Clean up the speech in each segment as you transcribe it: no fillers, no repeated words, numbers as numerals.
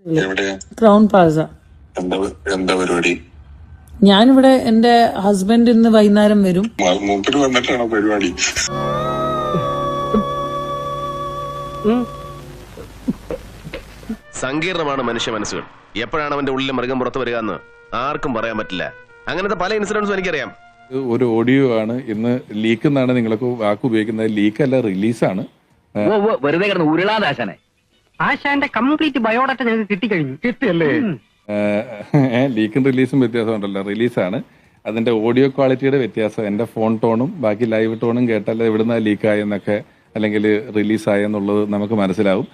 Crown Plaza. എന്താ പരിപാടി? ഞാനിവിടെ എന്റെ ഹസ്ബൻഡ് ഇന്ന് വൈകുന്നേരം വരും. മൂപ്പര് വന്നിട്ടാണോ പരിപാടി? സങ്കീർണമാണ് മനുഷ്യ മനസ്സുകൾ. എപ്പോഴാണ് അവന്റെ ഉള്ളിലെ മൃഗം പുറത്തു വരിക എന്ന് ആർക്കും പറയാൻ പറ്റില്ല. അങ്ങനത്തെ പല ഇൻസിഡൻസും എനിക്കറിയാം. ഒരു ഓഡിയോ ആണ് ഇന്ന് ലീക്ക് എന്നാണ് നിങ്ങളൊക്കെ വാക്ക് ഉപയോഗിക്കുന്നത്. ലീക്ക് അല്ല, റിലീസാണ്. വെറുതെ കിടന്ന് ഉരുളാദാശനെ. ആശാന്റെ കംപ്ലീറ്റ് ബയോഡാറ്റ ഞങ്ങൾക്ക് കിട്ടിക്കഴിഞ്ഞു. കിട്ടിയല്ലേ? ലീക്കും റിലീസും വ്യത്യാസമുണ്ടല്ലോ. റിലീസാണ്, അതിന്റെ ഓഡിയോ ക്വാളിറ്റിയുടെ വ്യത്യാസം. എന്റെ ഫോൺ ടോണും ബാക്കി ലൈവ് ടോണും കേട്ടാൽ എവിടുന്ന ലീക്കായെന്നൊക്കെ അല്ലെങ്കിൽ റിലീസായെന്നുള്ളത് നമുക്ക് മനസ്സിലാവും.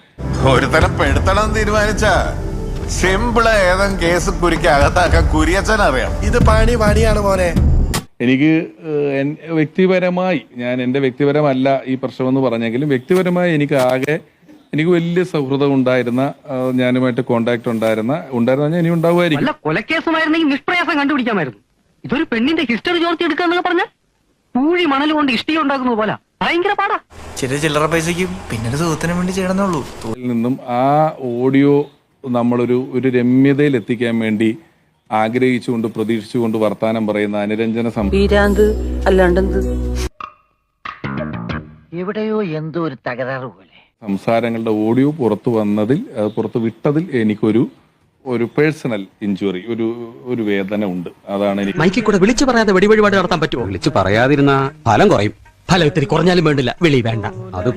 ഒരു തരം പെടുത്തണം തീരുമാനിച്ച സിമ്പിള് ഏതും കേസ് കുരുക്കി അകത്താക്കാൻ കുരിയച്ചനറിയാം. ഇത് പണിയാണ് മോനെ. എനിക്ക് വ്യക്തിപരമായി, ഞാൻ എൻ്റെ വ്യക്തിപരമല്ല ഈ പ്രശ്നമെന്ന് പറഞ്ഞെങ്കിലും വ്യക്തിപരമായി എനിക്ക് വലിയ സൗഹൃദം ഉണ്ടായിരുന്ന, ഞാനുമായിട്ട് കോണ്ടാക്ട് ഉണ്ടായിരുന്ന ഇനി ഉണ്ടാവുമായിരിക്കും. കൊലക്കേസുമായിരുന്നെങ്കിൽ നിഷ്പ്രയാസം കണ്ടുപിടിക്കാമായിരുന്നു. ഇതൊരു പെണ്ണിന്റെ ഹിസ്റ്ററി ചോർത്തി എടുക്കുക പറഞ്ഞ പൂഴി മണൽ കൊണ്ട് ഇഷ്ടി ഉണ്ടാക്കുന്നത് പോലെ ഭയങ്കര പാടാ. ചെറിയ ചില്ലറ പൈസക്കും പിന്നെ സുഖത്തിനും വേണ്ടി ചെയ്യണമെന്നുള്ളൂ. നിന്നും ആ ഓഡിയോ നമ്മളൊരു രമ്യതയിൽ എത്തിക്കാൻ വേണ്ടി ആഗ്രഹിച്ചുകൊണ്ട് പ്രതീക്ഷിച്ചുകൊണ്ട് വർത്താനം പറയുന്ന അനുരഞ്ജന എവിടെയോ എന്തോ ഒരു തകരാറ് പോലെ സംസാരങ്ങളുടെ ഓഡിയോ പുറത്തു വിട്ടതിൽ എനിക്കൊരു പേഴ്സണൽ ഇഞ്ചുറി, ഒരു വേദന ഉണ്ട്. അതാണ് എനിക്ക്. മൈക്കിൽ കൂടെ വിളിച്ചു പറയാതെ വെടിവഴിപാട് നടത്താൻ പറ്റുമോ? വിളിച്ചു പറയാതിരുന്ന ഫലം കുറയും. ഫലം ഇത്തിരി കുറഞ്ഞാലും വേണ്ടില്ല, വിളി വേണ്ട. അത്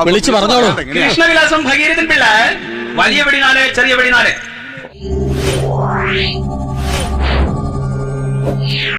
വിളിച്ചു പറഞ്ഞോളൂ. കൃഷ്ണവിലാസം ഭഗീരഥൻ പിള്ള. വലിയ വെടിനാല്, ചെറിയ വെടിനാല്.